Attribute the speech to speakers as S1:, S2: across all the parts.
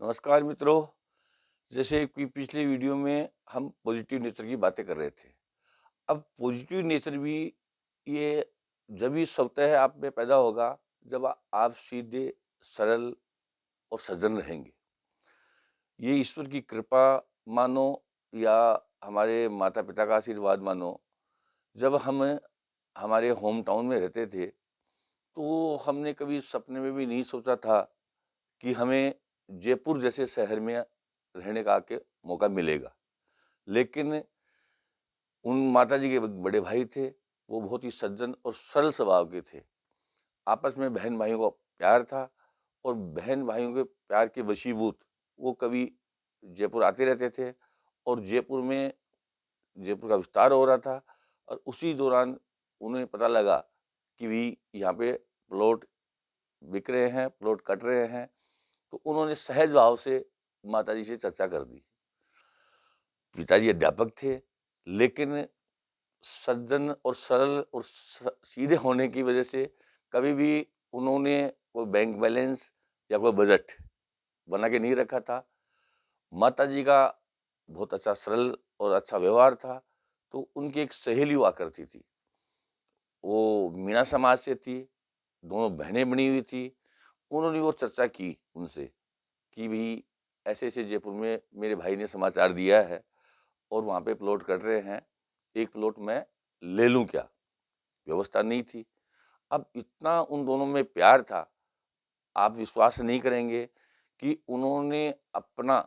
S1: नमस्कार मित्रों। जैसे कि पिछले वीडियो में हम पॉजिटिव नेचर की बातें कर रहे थे। अब पॉजिटिव नेचर भी ये जब भी स्वतः आप में पैदा होगा जब आप सीधे, सरल और सज्जन रहेंगे। ये ईश्वर की कृपा मानो या हमारे माता-पिता का आशीर्वाद मानो। जब हम हमारे होम टाउन में रहते थे, तो हमने कभी सपने में भी नहीं सोचा था कि हमें जयपुर जैसे शहर में रहने का आके मौका मिलेगा। लेकिन उन माताजी के एक बड़े भाई थे, वो बहुत ही सज्जन और सरल स्वभाव के थे। आपस में बहन-भाइयों का प्यार था और बहन-भाइयों के प्यार के वशीभूत वो कभी जयपुर आते रहते थे और जयपुर का विस्तार हो रहा था और उसी दौरान उन्हें पता लगा कि भी यहाँ पे प्लॉट बिक रहे हैं, प्लॉट कट रहे हैं, तो उन्होंने सहज भाव से माताजी से चर्चा कर दी। पिताजी अध्यापक थे, लेकिन सज्जन और सरल और सीधे होने की वजह से कभी भी उन्होंने कोई बैंक बैलेंस या कोई बजट बना के नहीं रखा था। माताजी का बहुत अच्छा सरल और अच्छा व्यवहार था, तो उनकी एक सहेली हुआ करती थी। वो मीणा समाज से थी, दोनों बहनें बनी हुई थी। उन्होंने वो चर्चा की उनसे कि भई ऐसे-ऐसे जयपुर में मेरे भाई ने समाचार दिया है और वहाँ पे प्लॉट कट रहे हैं, एक प्लॉट मैं ले लूँ क्या? व्यवस्था नहीं थी। अब इतना उन दोनों में प्यार था, आप विश्वास नहीं करेंगे कि उन्होंने अपना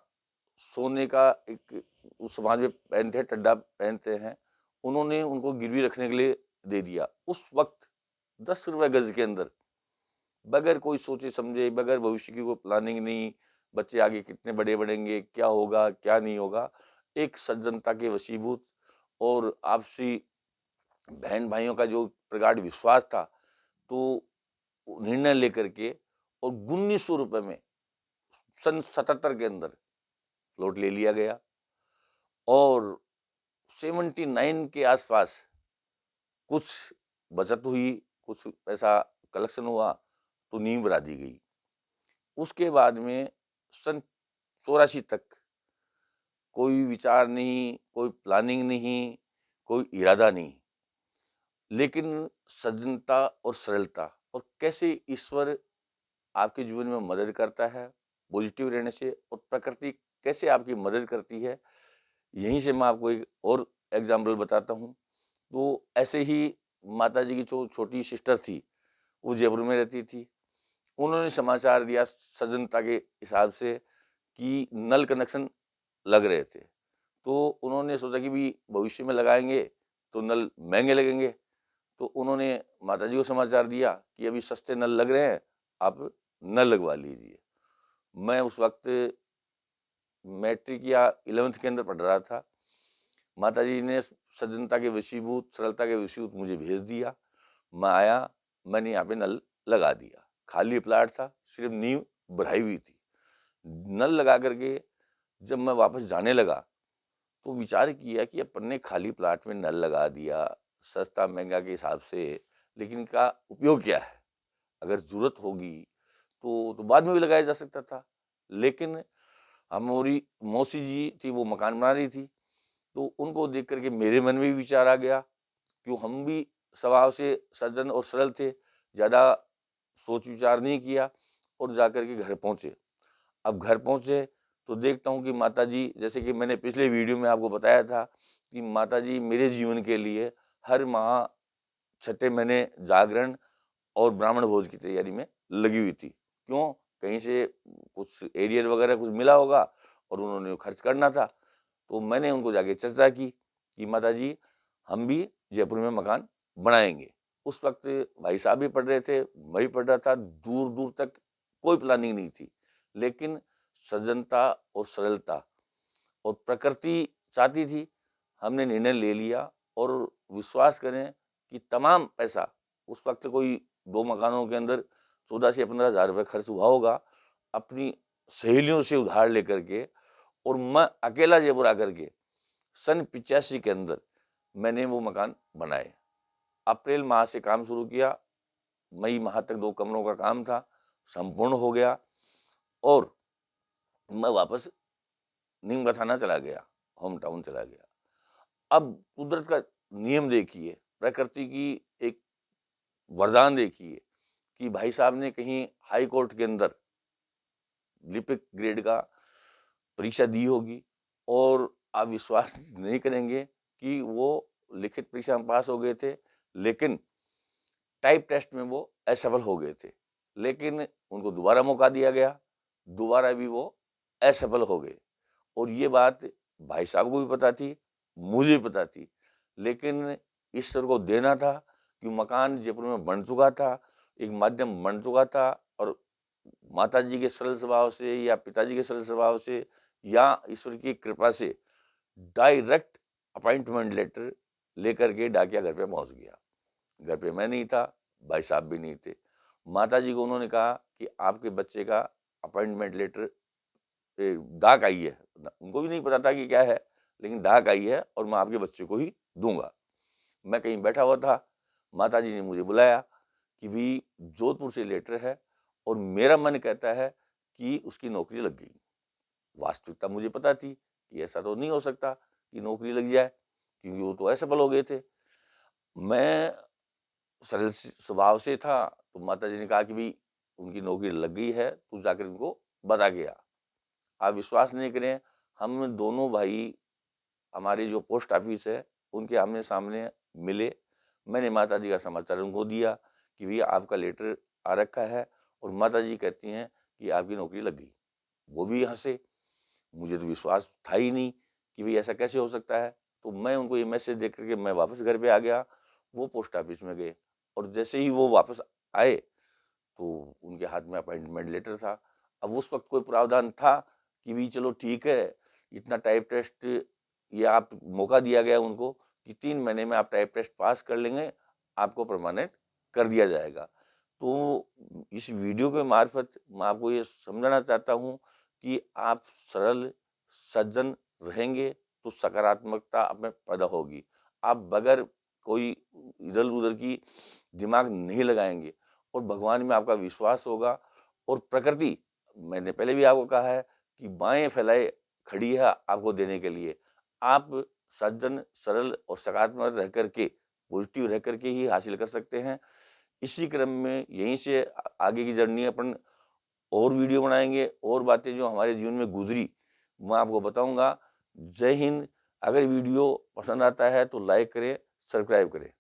S1: सोने का एक उस समाज में पहनते हैं, टड्डा पहनते हैं, उन्होंने उनको गिरवी रखने के लिए दे दिया। उस वक़्त ₹10 गज़ के अंदर, बगैर कोई सोचे-समझे, बगैर भविष्य की कोई प्लानिंग नहीं, बच्चे आगे कितने बड़े बढ़ेंगे, क्या होगा, क्या नहीं होगा, एक सज्जनता के वशीभूत और आपसी बहन-भाइयों का जो प्रगाढ़ विश्वास था, तो निर्णय लेकर के और ₹1900 में सन 77 के अंदर प्लॉट ले लिया गया और 79 के आसपास कुछ बचत हुई, कुछ पैसा कलेक्शन हुआ, तो नींव बना दी गई। उसके बाद में सन 84 तक कोई विचार नहीं, कोई प्लानिंग नहीं, कोई इरादा नहीं, लेकिन सज्जनता और सरलता और कैसे ईश्वर आपके जीवन में मदद करता है, पॉजिटिव रहने से और प्रकृति कैसे आपकी मदद करती है, यहीं से मैं आपको एक और एग्ज़ाम्पल बताता हूँ। तो ऐसे ही माताजी की जो छोटी सिस्टर थी, वो जयपुर में रहती थी। उन्होंने समाचार दिया सज्जनता के हिसाब से कि नल कनेक्शन लग रहे थे। तो उन्होंने सोचा कि भई भविष्य में लगाएँगे, तो नल महँगे लगेंगे। तो उन्होंने माताजी को समाचार दिया कि अभी सस्ते नल लग रहे हैं, आप नल लगवा लीजिए। मैं उस वक़्त मैट्रिक या 11th के अंदर पढ़ रहा था। माताजी ने सज्जनता के वशीभूत, सरलता के वशीभूत मुझे भेज दिया। मैं आया, मैंने यहाँ पे नल लगा दिया। खाली प्लॉट था, सिर्फ़ नींव भराई हुई थी। नल लगा कर के जब मैं वापस जाने लगा, तो विचार किया कि अपन ने खाली प्लॉट में नल लगा दिया, सस्ता-महँगा के हिसाब से, लेकिन इनका उपयोग क्या है? अगर ज़रूरत होगी, तो बाद में भी लगाया जा सकता था। लेकिन हमारी मौसी जी थी, वो मकान बना रही थी, तो उनको देख कर के मेरे मन में भी विचार आ गया, क्यों हम भी स्वभाव से सज्जन और सरल थे, ज़्यादा सोच-विचार नहीं किया और जाकर के घर पहुँचे। अब घर पहुँचे तो देखता हूँ कि माताजी, जैसे कि मैंने पिछले वीडियो में आपको बताया था कि माताजी मेरे जीवन के लिए हर माह छठे महीने जागरण और ब्राह्मण भोज की तैयारी में लगी हुई थी। क्यों? कहीं से कुछ एरियर वगैरह कुछ मिला होगा और उन्होंने खर्च करना था। तो मैंने उनको जाके चर्चा की कि माताजी, हम भी जयपुर में मकान बनाएँगे। उस वक़्त भाई साहब भी पढ़ रहे थे, मैं भी पढ़ रहा था, दूर-दूर तक कोई प्लानिंग नहीं थी। लेकिन सज्जनता और सरलता और प्रकृति चाहती थी, हमने निर्णय ले लिया और विश्वास करें कि तमाम पैसा उस वक़्त कोई 2 मकानों के अंदर 14 से 15,000 रुपए खर्च हुआ होगा, अपनी सहेलियों से उधार लेकर के और मैं अकेला जयपुर आकर के सन 85 के अंदर मैंने वो मकान बनाए। अप्रैल माह से काम शुरू किया, मई माह तक 2 कमरों का काम था, संपूर्ण हो गया और मैं वापस नीम थाना चला गया, होम टाउन चला गया। अब कुदरत का नियम देखिए, प्रकृति की एक वरदान देखिए कि भाई साहब ने कहीं हाई कोर्ट के अंदर लिपिक ग्रेड का परीक्षा दी होगी और आप विश्वास नहीं करेंगे कि वो लिखित परीक्षा में पास हो गए थे, लेकिन टाइप टेस्ट में वो असफल हो गए थे। लेकिन उनको दोबारा मौका दिया गया, दोबारा भी वो असफल हो गए और ये बात भाई साहब को भी पता थी, मुझे भी पता थी। लेकिन ईश्वर को देना था कि मकान जयपुर में बन चुका था, एक माध्यम बन चुका था और माताजी के सरल स्वभाव से या पिताजी के सरल स्वभाव से या ईश्वर की कृपा से डायरेक्ट अपॉइंटमेंट लेटर लेकर के डाकिया घर पे पहुंच गया। घर पे मैं नहीं था, भाई साहब भी नहीं थे। माताजी को उन्होंने कहा कि आपके बच्चे का अपॉइंटमेंट लेटर डाक आई है। उनको भी नहीं पता था कि क्या है, लेकिन डाक आई है और मैं आपके बच्चे को ही दूंगा। मैं कहीं बैठा हुआ था, माताजी ने मुझे बुलाया कि भी जोधपुर से लेटर है और मेरा मन कहता है कि उसकी नौकरी लग गई। वास्तविकता मुझे पता थी कि ऐसा तो नहीं हो सकता कि नौकरी लग जाए, क्योंकि वो तो असफल हो गए थे। मैं सरल स्वभाव से था, तो माताजी ने कहा कि भी उनकी नौकरी लग गई है, तू जाकर उनको बता के आ। आप विश्वास नहीं करें, हम दोनों भाई हमारी जो पोस्ट ऑफिस है, उनके आमने-सामने मिले। मैंने माताजी का समाचार उनको दिया कि भैया आपका लेटर आ रखा है और माताजी कहती हैं कि आपकी नौकरी लग गई। वो भी हँसे, मुझे तो विश्वास था ही नहीं कि भई ऐसा कैसे हो सकता है। तो मैं उनको ये मैसेज देख कर के मैं वापस घर पे आ गया, वो पोस्ट ऑफिस में गए और जैसे ही वो वापस आए, तो उनके हाथ में अपॉइंटमेंट लेटर था। अब उस वक़्त कोई प्रावधान था कि भई चलो ठीक है, इतना टाइप टेस्ट ये आप मौका दिया गया उनको कि 3 महीने में आप टाइप टेस्ट पास कर लेंगे, आपको परमानेंट कर दिया जाएगा। तो इस वीडियो के मार्फ़त मैं आपको ये समझाना चाहता हूँ कि आप सरल, सज्जन रहेंगे तो सकारात्मकता आप में पैदा होगी। आप बगैर कोई इधर-उधर की दिमाग नहीं लगाएँगे और भगवान में आपका विश्वास होगा और प्रकृति, मैंने पहले भी आपको कहा है कि बाएँ फैलाए खड़ी है आपको देने के लिए। आप सज्जन, सरल और सकारात्मक रह कर के, पॉज़िटिव रह कर के ही हासिल कर सकते हैं। इसी क्रम में यहीं से आगे की जर्नी अपन और वीडियो बनाएँगे और बातें जो हमारे जीवन में गुज़री, मैं आपको बताऊँगा। जय हिंद। अगर वीडियो पसंद आता है तो लाइक करें, सब्सक्राइब करें।